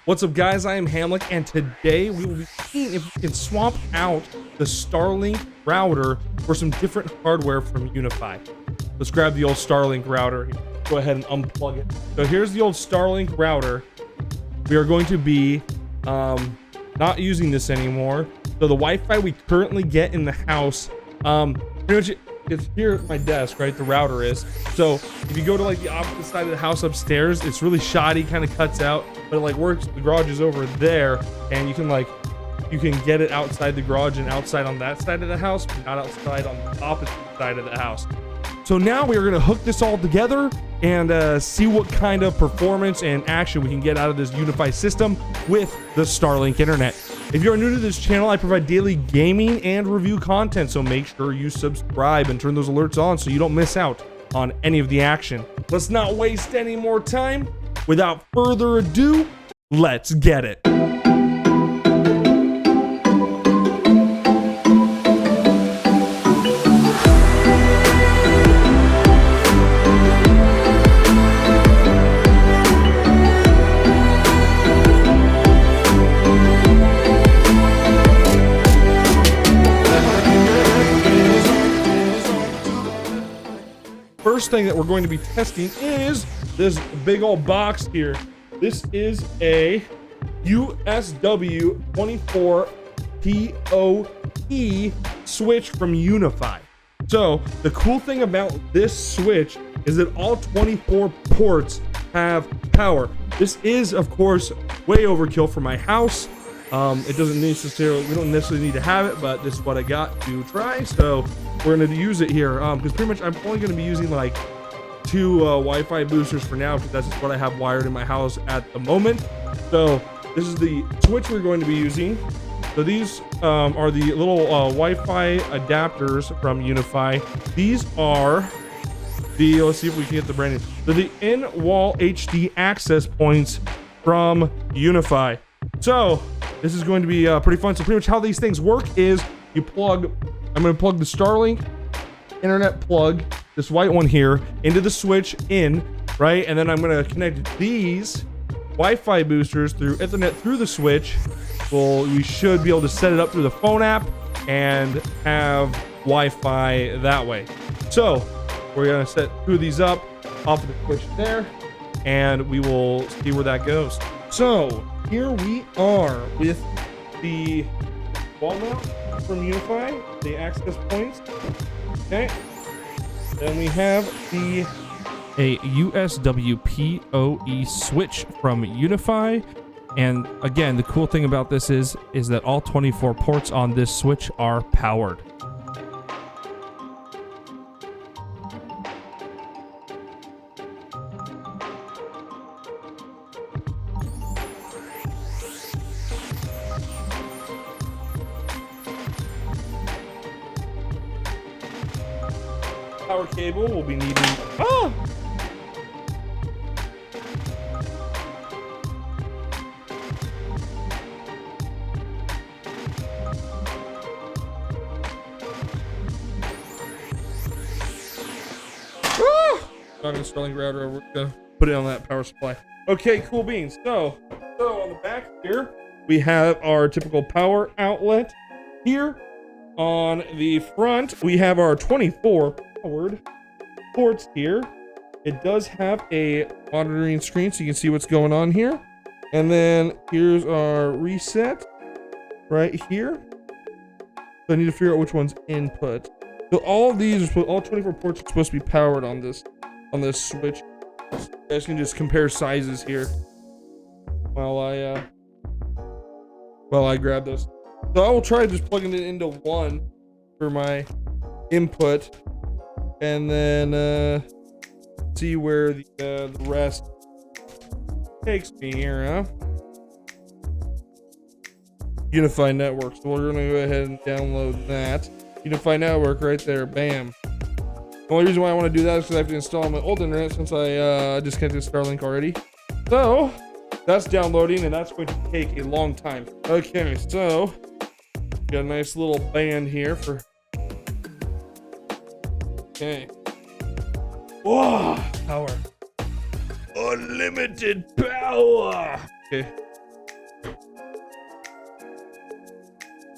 What's up, guys? I am Hamlick, and today we will be seeing if we can swap out the Starlink router for some different hardware from UniFi. Let's grab the old Starlink router. Go ahead and unplug it. So here's the old Starlink router. We are going to be not using this anymore. So the Wi-Fi we currently get in the house, pretty much it's here at my desk, right? The router is. So if you go to like the opposite side of the house upstairs, it's really shoddy, kind of cuts out, but it like works. The garage is over there, and you can get it outside the garage and outside on that side of the house, but not outside on the opposite side of the house. So now we are going to hook this all together and see what kind of performance and action we can get out of this UniFi system with the Starlink internet. If you're new to this channel, I provide daily gaming and review content, so make sure you subscribe and turn those alerts on so you don't miss out on any of the action. Let's not waste any more time. Without further ado, let's get it. First thing that we're going to be testing is this big old box here. This is a USW 24PoE switch from UniFi. So the cool thing about this switch is that all 24 ports have power. This is, of course, way overkill for my house. It doesn't necessarily, we don't necessarily need to have it, but this is what I got to try. So we're going to use it here because pretty much I'm only going to be using like 2 Wi-Fi boosters for now, because that's just what I have wired in my house at the moment. So this is the switch we're going to be using. So these are the little Wi-Fi adapters from UniFi. These are the, let's see if we can get the brand name. So the in-wall HD access points from UniFi. So this is going to be pretty fun. So pretty much how these things work is I'm going to plug the Starlink internet plug, this white one here, into the switch in, right? And then I'm going to connect these Wi-Fi boosters through Ethernet through the switch. Well, we should be able to set it up through the phone app and have Wi-Fi that way. So we're going to set 2 of these up off of the switch there, and we will see where that goes. So here we are with the wall mount from UniFi, the access points. Okay. Then we have a USW PoE switch from UniFi. And again, the cool thing about this is that all 24 ports on this switch are powered. Power cable will be needing. Oh! Not gonna Starlink router. We're gonna put it on that power supply. Okay, cool beans. So on the back here, we have our typical power outlet. Here on the front, we have our 24 powered ports here. It does have a monitoring screen so you can see what's going on here. And then here's our reset right here. So I need to figure out which one's input. So all of these are all 24 ports are supposed to be powered on this switch. You guys can just compare sizes here while I grab this. So I will try just plugging it into one for my input, and then see where the rest takes me here, huh? UniFi network. So we're gonna go ahead and download that. UniFi network right there, bam. The only reason why I want to do that is because I have to install my old internet since I disconnected Starlink already. So that's downloading, and that's going to take a long time. Okay, so got a nice little band here for. Okay. Whoa, power. Unlimited power. Okay.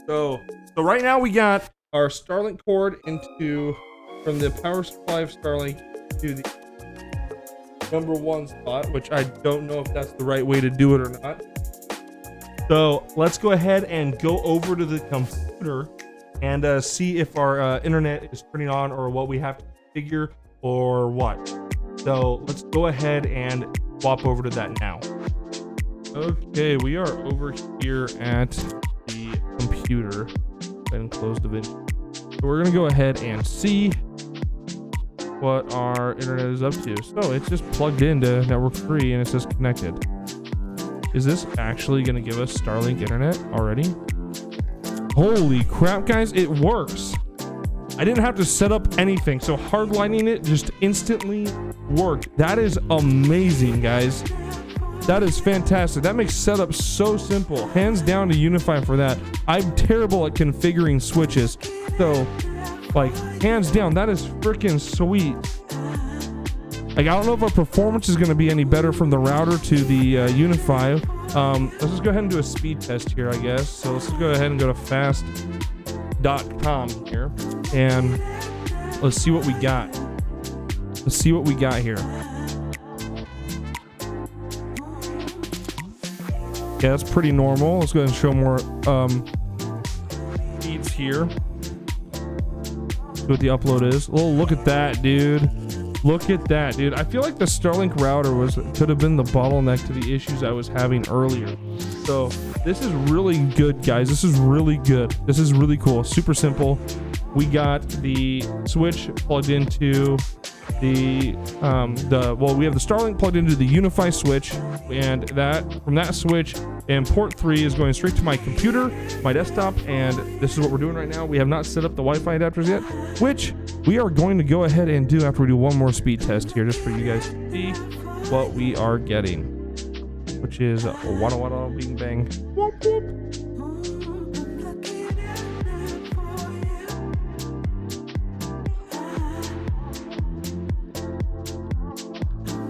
So right now we got our Starlink cord from the power supply of Starlink to the number 1 spot, which I don't know if that's the right way to do it or not. So let's go ahead and go over to the computer and see if our internet is turning on or what we have to configure or what. So let's go ahead and swap over to that now. Okay, we are over here at the computer. Go ahead and close the video. So we're gonna go ahead and see what our internet is up to. So it's just plugged into network 3 and it says connected. Is this actually gonna give us Starlink internet already? Holy crap, guys, it works. I didn't have to set up anything, so hardlining it just instantly worked. That is amazing, guys. That is fantastic. That makes setup so simple. Hands down to UniFi for that. I'm terrible at configuring switches, so like hands down, that is freaking sweet. Like, I don't know if our performance is going to be any better from the router to the UniFi. Let's just go ahead and do a speed test here, I guess. So let's go ahead and go to fast.com here and let's see what we got. Let's see what we got here. Yeah, that's pretty normal. Let's go ahead and show more speeds here. See what the upload is. Oh, look at that, dude. Look at that, dude. I feel like the Starlink router could have been the bottleneck to the issues I was having earlier. So this is really good, guys. This is really good. This is really cool. Super simple. We got the switch plugged into we have the Starlink plugged into the UniFi switch, and from that switch and port 3 is going straight to my computer, my desktop, and this is what we're doing right now. We have not set up the Wi-Fi adapters yet, which we are going to go ahead and do after we do one more speed test here, just for you guys to see what we are getting, which is wada wada bing bang. Whoop, whoop.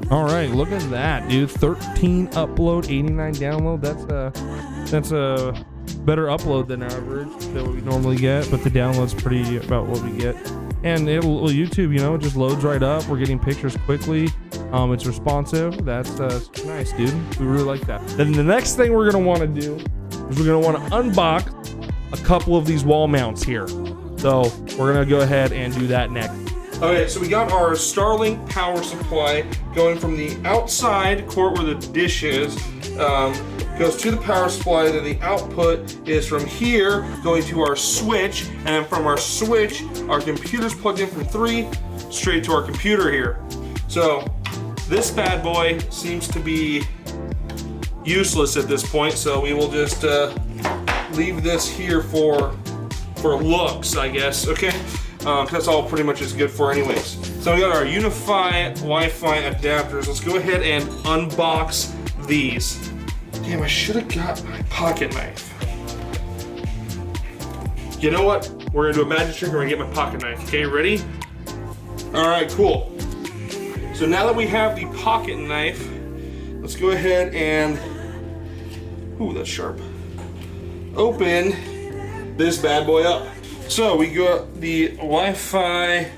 All right, look at that, dude. 13 upload, 89 download. That's a better upload than average that we normally get, but the download's pretty about what we get. And YouTube, it just loads right up. We're getting pictures quickly. It's responsive. That's nice, dude. We really like that. Then the next thing we're gonna want to do is we're gonna want to unbox a couple of these wall mounts here. So we're gonna go ahead and do that next. Okay, so we got our Starlink power supply going from the outside court where the dish is, goes to the power supply, then the output is from here going to our switch, and then from our switch, our computer's plugged in from 3 straight to our computer here. So this bad boy seems to be useless at this point, so we will just leave this here for looks, I guess, okay? That's all pretty much is good for anyways. So we got our UniFi Wi-Fi adapters. Let's go ahead and unbox these. Damn, I should have got my pocket knife. You know what? We're gonna do a magic trick. We're gonna get my pocket knife. Okay, ready? All right, cool. So now that we have the pocket knife, let's go ahead and, ooh, that's sharp. Open this bad boy up. So we got the Wi-Fi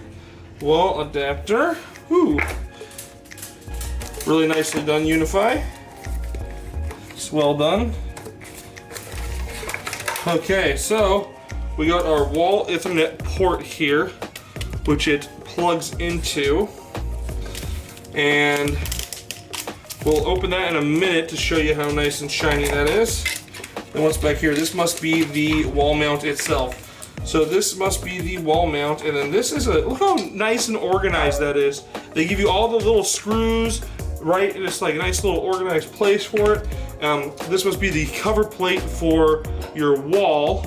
wall adapter. Ooh. Really nicely done, UniFi. It's well done. Okay, so we got our wall Ethernet port here, which it plugs into. And we'll open that in a minute to show you how nice and shiny that is. And what's back here? This must be the wall mount itself. So this must be the wall mount, and then this is look how nice and organized that is. They give you all the little screws, right? It's like a nice little organized place for it. This must be the cover plate for your wall,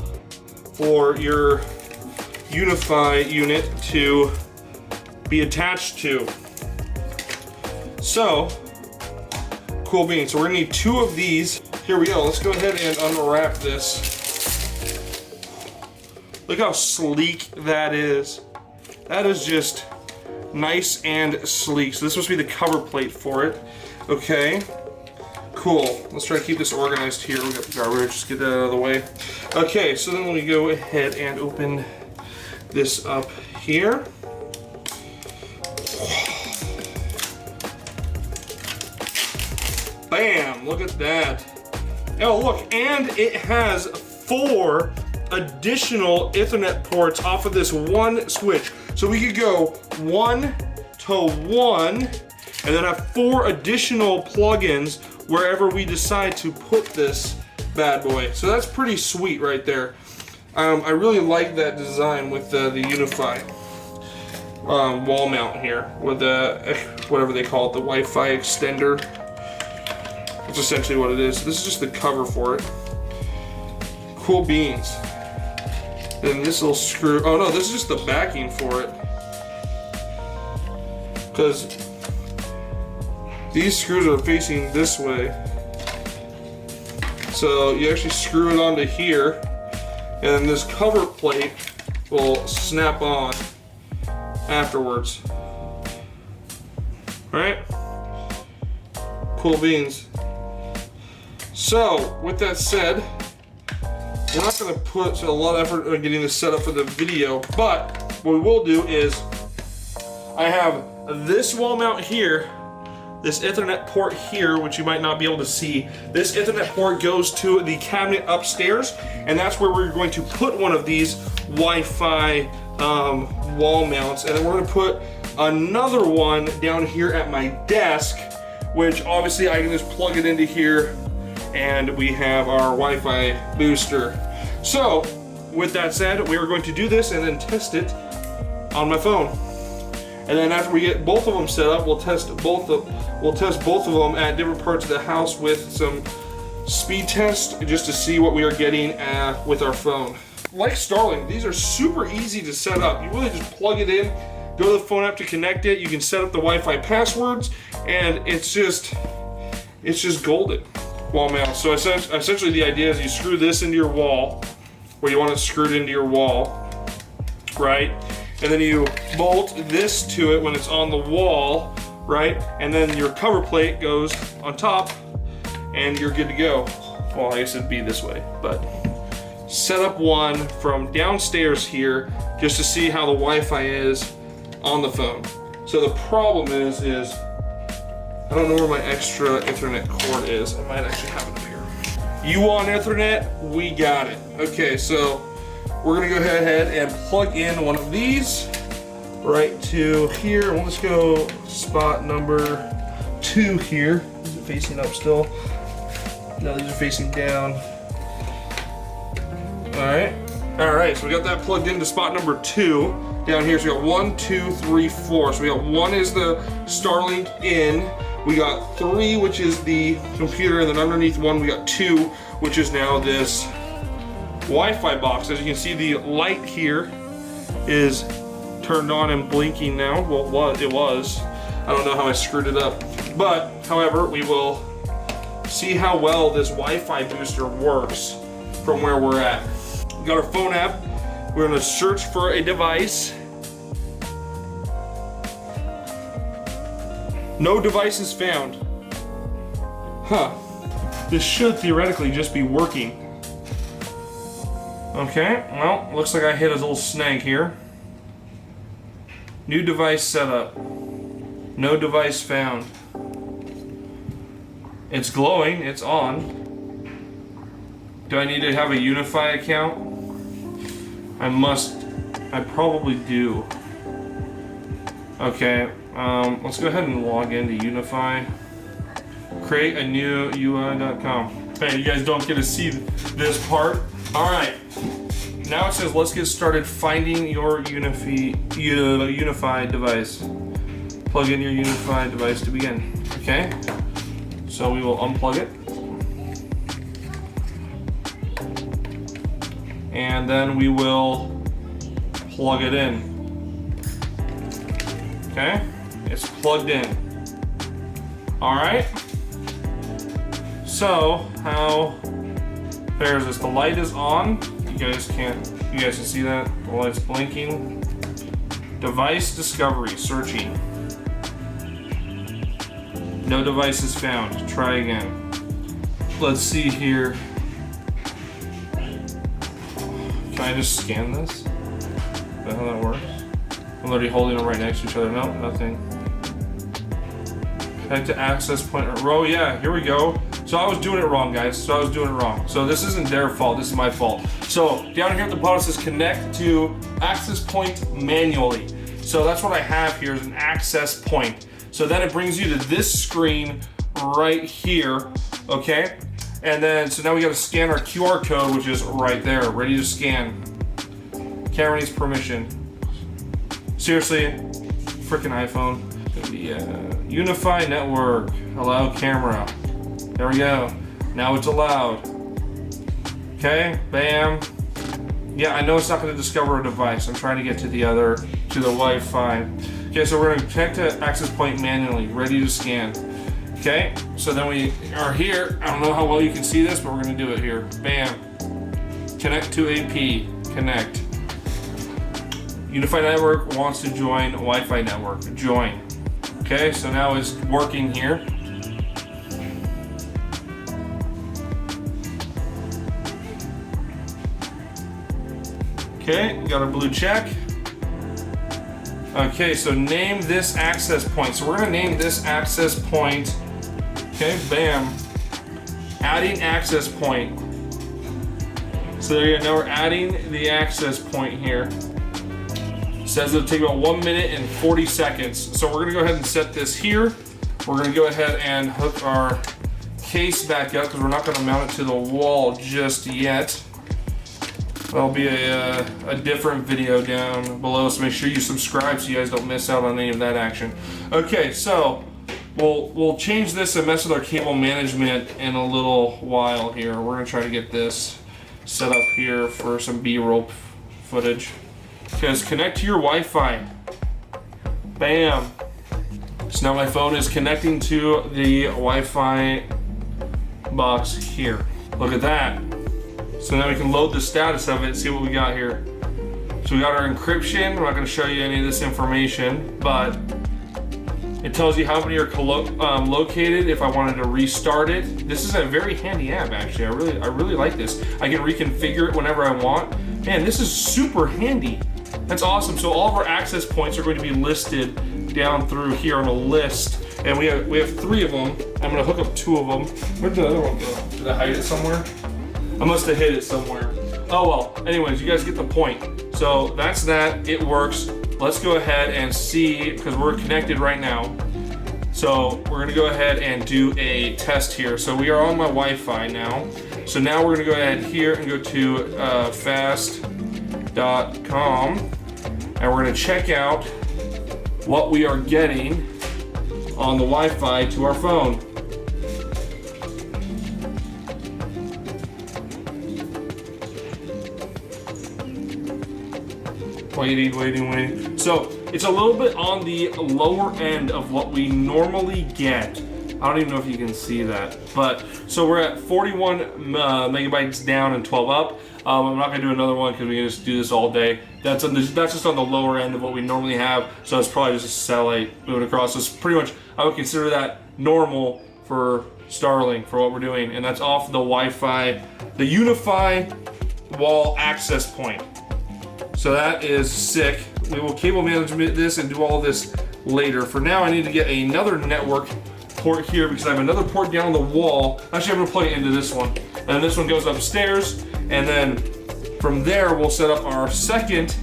for your UniFi unit to be attached to. So, cool beans. So we're gonna need 2 of these. Here we go. Let's go ahead and unwrap this. Look how sleek that is. That is just nice and sleek. So this must be the cover plate for it. Okay, Cool. Let's try to keep this organized here. We got the garbage. Just get that out of the way. Okay, so then we go ahead and open this up here. Bam! Look at that. Oh, look, and it has 4 additional Ethernet ports off of this one switch. So we could go 1 to 1 and then have 4 additional plugins wherever we decide to put this bad boy. So that's pretty sweet right there. I really like that design with the UniFi wall mount here with the, whatever they call it, the Wi-Fi extender. That's essentially what it is. This is just the cover for it. Cool beans. Then this little screw, oh no, this is just the backing for it. Because these screws are facing this way. So you actually screw it onto here, and this cover plate will snap on afterwards. Alright? Cool beans. So, with that said, we're not going to put a lot of effort in getting this set up for the video, but what we will do is I have this wall mount here, this Ethernet port here, which you might not be able to see. This Ethernet port goes to the cabinet upstairs, and that's where we're going to put one of these Wi-Fi wall mounts, and then we're going to put another one down here at my desk, which obviously I can just plug it into here, and we have our Wi-Fi booster. So, with that said, we are going to do this and then test it on my phone. And then after we get both of them set up, we'll test both of them at different parts of the house with some speed tests just to see what we are getting with our phone. Like Starlink, these are super easy to set up. You really just plug it in, go to the phone app to connect it. You can set up the Wi-Fi passwords, and it's just golden. Wall mount. So essentially the idea is you screw this into your wall, where you want it screwed into your wall, right? And then you bolt this to it when it's on the wall, right? And then your cover plate goes on top, and you're good to go. Well, I guess it'd be this way, but set up one from downstairs here just to see how the Wi-Fi is on the phone. So the problem is I don't know where my extra Ethernet cord is. I might actually have it up here. You want Ethernet? We got it. Okay, so we're gonna go ahead and plug in one of these right to here. We'll just go spot number 2 here. Is it facing up still? No, these are facing down. All right, so we got that plugged into spot number 2 down here. So we got 1, 2, 3, 4. So we got 1 is the Starlink in. We got 3, which is the computer, and then underneath 1 we got 2, which is now this Wi-Fi box. As you can see, the light here is turned on and blinking now. Well, it was. I don't know how I screwed it up. But, however, we will see how well this Wi-Fi booster works from where we're at. We got our phone app. We're gonna search for a device. No devices found. Huh. This should theoretically just be working. Okay, well, looks like I hit a little snag here. New device setup. No device found. It's glowing, it's on. Do I need to have a UniFi account? I probably do. Okay, let's go ahead and log into UniFi. Create a new UI.com. Okay, you guys don't get to see this part. All right, now it says let's get started finding your UniFi device. Plug in your UniFi device to begin. Okay, so we will unplug it. And then we will plug it in. Okay, it's plugged in. All right. So how fares this? The light is on. You guys can see that the light's blinking. Device discovery, searching. No devices found. Try again. let's see here. Can I just scan this? Is that how that works? I'm literally holding them right next to each other. No, nothing. Connect to access point or row. Yeah, here we go. So I was doing it wrong, guys. So this isn't their fault. This is my fault. So down here at the bottom it says connect to access point manually. So that's what I have here is an access point. So then it brings you to this screen right here, okay? And then, so now we gotta scan our QR code, which is right there, ready to scan. Camera needs permission. Seriously, freaking iPhone. Gonna be UniFi network, allow camera. There we go. Now it's allowed. Okay, bam. Yeah, I know it's not gonna discover a device. I'm trying to get to the Wi-Fi. Okay, so we're gonna connect to access point manually, ready to scan. Okay, so then we are here. I don't know how well you can see this, but we're gonna do it here. Bam. Connect to AP, connect. UniFi network wants to join Wi-Fi network, join. Okay, so now it's working here. Okay, got our blue check. Okay, so name this access point. So we're gonna name this access point. Okay, bam. Adding access point. So there you go, now we're adding the access point here. It says it'll take about 1 minute and 40 seconds. So we're gonna go ahead and set this here. We're gonna go ahead and hook our case back up because we're not gonna mount it to the wall just yet. That'll be a different video down below, so make sure you subscribe so you guys don't miss out on any of that action. Okay, so we'll change this and mess with our cable management in a little while here. We're gonna try to get this set up here for some B-roll footage. Okay, let's connect to your Wi-Fi. Bam. So now my phone is connecting to the Wi-Fi box here. Look at that. So now we can load the status of it, see what we got here. So we got our encryption. I'm not going to show you any of this information, but it tells you how many are located if I wanted to restart it. This is a very handy app, actually. I really like this. I can reconfigure it whenever I want. Man, this is super handy. That's awesome. So all of our access points are going to be listed down through here on a list, and we have 3 of them. I'm going to hook up 2 of them. Where did the other one go? Did I hide it somewhere? I must have hid it somewhere. Oh well, anyways, you guys get the point. So that's that, it works. Let's go ahead and see, because we're connected right now. So we're gonna go ahead and do a test here. So we are on my Wi-Fi now. So now we're gonna go ahead here and go to fast.com, and we're gonna check out what we are getting on the Wi-Fi to our phone. Waiting. So it's a little bit on the lower end of what we normally get. I don't even know if you can see that, but so we're at 41 megabytes down and 12 up. I'm not gonna do another one because we can just do this all day. That's just on the lower end of what we normally have. So it's probably just a satellite moving across. So it's pretty much, I would consider that normal for Starlink for what we're doing, and that's off the Wi-Fi, the UniFi wall access point. So that is sick. We will cable management this and do all this later. For now, I need to get another network port here because I have another port down the wall. Actually, I'm gonna plug it into this one. And this one goes upstairs. And then from there, we'll set up our second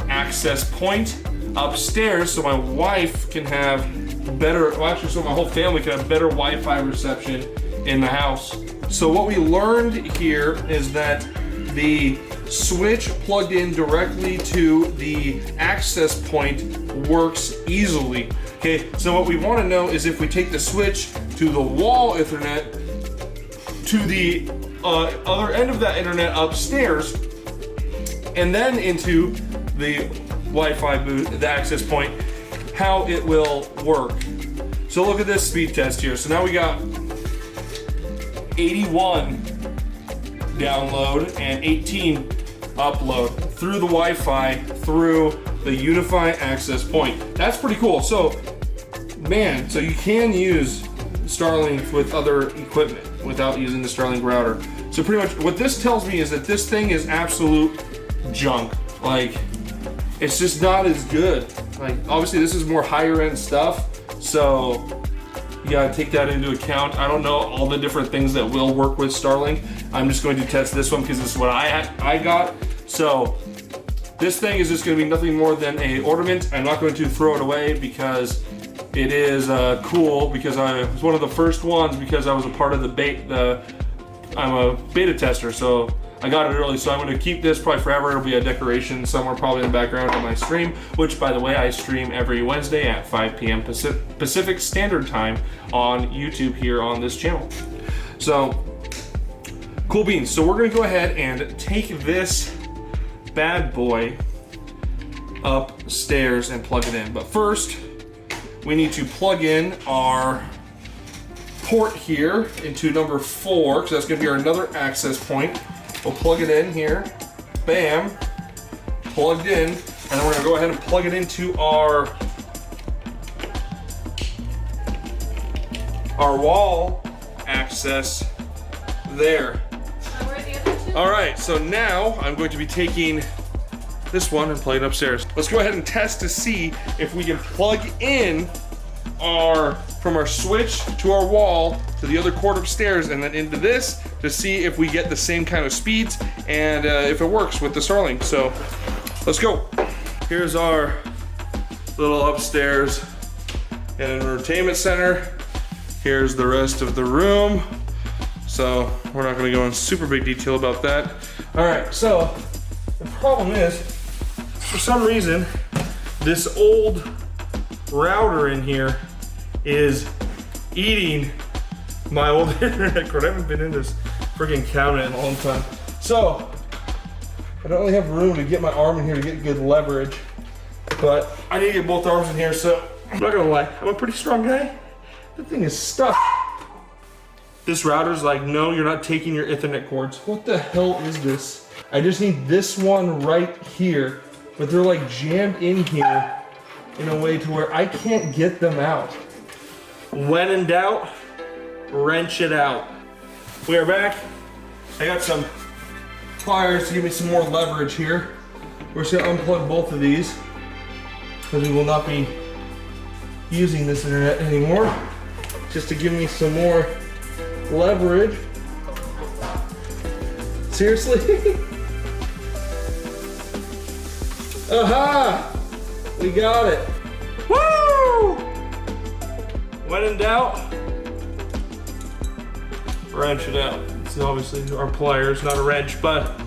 access point upstairs so my wife can have better, well actually so my whole family can have better Wi-Fi reception in the house. So what we learned here is that the switch plugged in directly to the access point works easily. Okay, so what we want to know is if we take the switch to the wall Ethernet to the other end of that internet upstairs and then into the Wi-Fi booth, the access point, how it will work. So look at this speed test here. So now we got 81 download and 18 upload through the Wi-Fi through the UniFi access point. That's pretty cool. So man, so you can use Starlink with other equipment. without using the Starlink router. So pretty much what this tells me is that this thing is absolute junk. Like, it's just not as good. Like, obviously this is more higher end stuff, so you gotta take that into account. I don't know all the different things that will work with Starlink. I'm just going to test this one because this is what I got. So this thing is just gonna be nothing more than a ornament. I'm not going to throw it away because it is cool, because I was one of the first ones, because I was a part of I'm a beta tester, so I got it early, so I'm gonna keep this probably forever. It'll be a decoration somewhere probably in the background of my stream, which by the way, I stream every Wednesday at 5 p.m. Pacific Standard Time on YouTube here on this channel. So, cool beans. So we're gonna go ahead and take this bad boy upstairs and plug it in. But first, we need to plug in our port here into number 4, because that's gonna be our another access point. We'll plug it in here, bam, plugged in, and then we're gonna go ahead and plug it into our wall access there. All right, so now I'm going to be taking this one and plug it upstairs. Let's go ahead and test to see if we can plug in from our switch to our wall to the other cord upstairs and then into this to see if we get the same kind of speeds and if it works with the Starlink. So let's go. Here's our little upstairs and entertainment center. Here's the rest of the room. So we're not gonna go in super big detail about that. All right, so the problem is, for some reason, this old router in here is eating my old internet cord. I haven't been in this freaking cabinet in a long time. So, I don't really have room to get my arm in here to get good leverage, but I need to get both arms in here, so I'm not gonna lie, I'm a pretty strong guy. The thing is stuck. This router's like, no, you're not taking your Ethernet cords. What the hell is this? I just need this one right here, but they're like jammed in here in a way to where I can't get them out. When in doubt, wrench it out. We are back. I got some pliers to give me some more leverage here. We're just gonna unplug both of these because we will not be using this internet anymore. Just to give me some more leverage. Seriously? Aha! We got it. Woo! When in doubt, wrench it out. This is obviously our pliers, not a wrench, but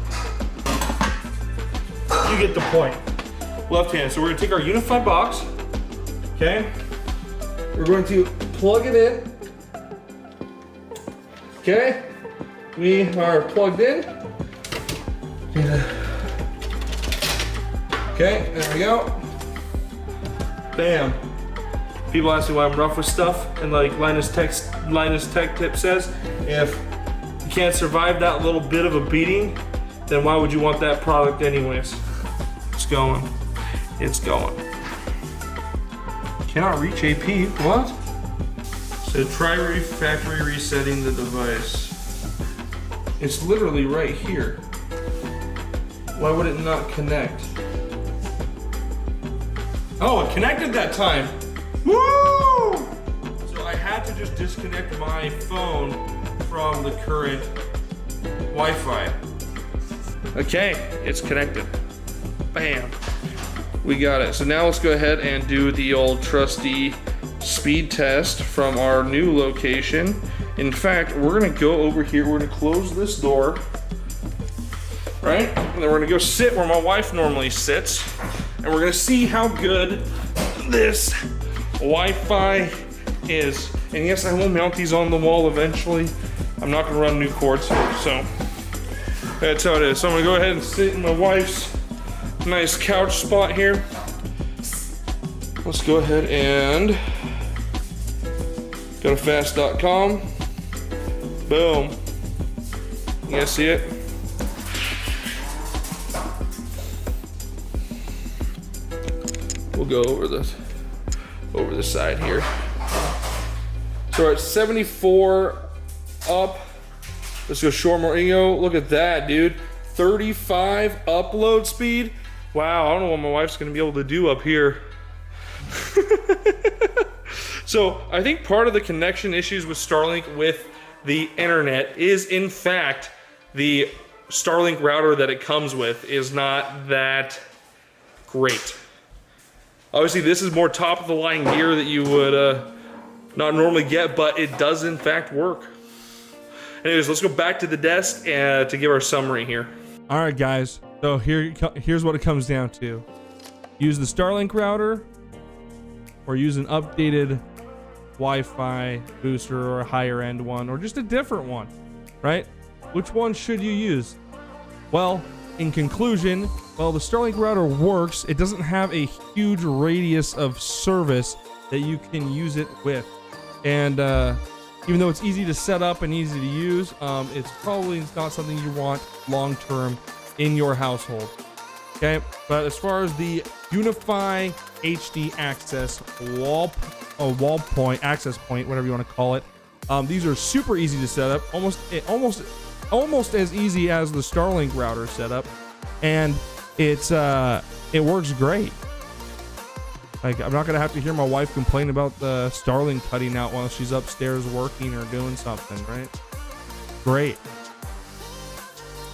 you get the point. Left hand. So we're gonna take our UniFi box, okay? We're going to plug it in. Okay? We are plugged in. Okay, there we go. Bam. People ask me why I'm rough with stuff, and like Linus Tech Tip says, if you can't survive that little bit of a beating, then why would you want that product anyways? It's going. It's going. Cannot reach AP. What? So try factory resetting the device. It's literally right here. Why would it not connect? Oh, it connected that time. Woo! So I had to just disconnect my phone from the current Wi-Fi. Okay, it's connected. Bam. We got it. So now let's go ahead and do the old trusty speed test from our new location. In fact, we're gonna go over here, we're gonna close this door, right? And then we're gonna go sit where my wife normally sits, and we're gonna see how good this Wi-Fi is. And yes, I will mount these on the wall eventually. I'm not gonna run new cords here, so that's how it is. So I'm gonna go ahead and sit in my wife's nice couch spot here. Let's go ahead and go to fast.com. Boom. You guys see it? We'll go over the side here. So we're at 74 up. Let's go short more Ingo. Look at that, dude. 35 upload speed. Wow, I don't know what my wife's gonna be able to do up here. So I think part of the connection issues with Starlink with the internet is in fact the Starlink router that it comes with is not that great. Obviously this is more top of the line gear that you would not normally get, but it does in fact work. Anyways, let's go back to the desk to give our summary here. All right, guys. So here's what it comes down to. Use the Starlink router or use an updated Wi-Fi booster or a higher end one or just a different one, right? Which one should you use? Well, in conclusion, well, the Starlink router works. It doesn't have a huge radius of service that you can use it with. And even though it's easy to set up and easy to use, it's probably not something you want long-term in your household. Okay, but as far as the UniFi HD access wall point, access point, whatever you want to call it, these are super easy to set up, almost as easy as the Starlink router setup, and it works great. Like, I'm not gonna have to hear my wife complain about the Starlink cutting out while she's upstairs working or doing something, right? Great.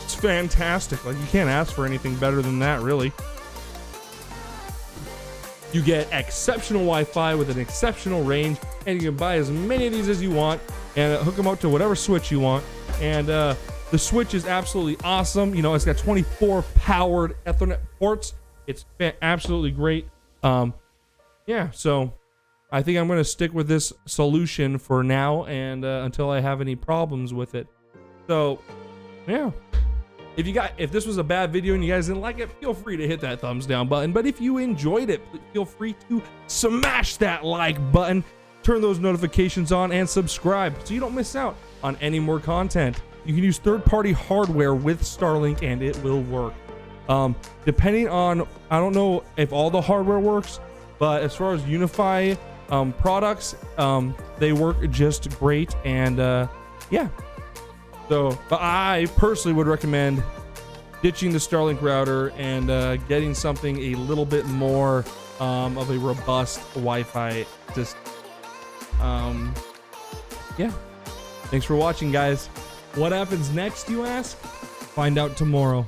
It's fantastic. Like, you can't ask for anything better than that, really. You get exceptional Wi-Fi with an exceptional range, and you can buy as many of these as you want and hook them up to whatever switch you want. And the switch is absolutely awesome. You know, it's got 24 powered Ethernet ports. It's absolutely great. Yeah, so I think I'm going to stick with this solution for now and until I have any problems with it. So, yeah. If this was a bad video and you guys didn't like it, feel free to hit that thumbs down button. But if you enjoyed it, feel free to smash that like button, turn those notifications on, and subscribe so you don't miss out on any more content. You can use third-party hardware with Starlink and it will work. Depending on, I don't know if all the hardware works, but as far as UniFi products, they work just great. And yeah. So, but I personally would recommend ditching the Starlink router and getting something a little bit more of a robust Wi-Fi system. Yeah. Thanks for watching, guys. What happens next, you ask? Find out tomorrow.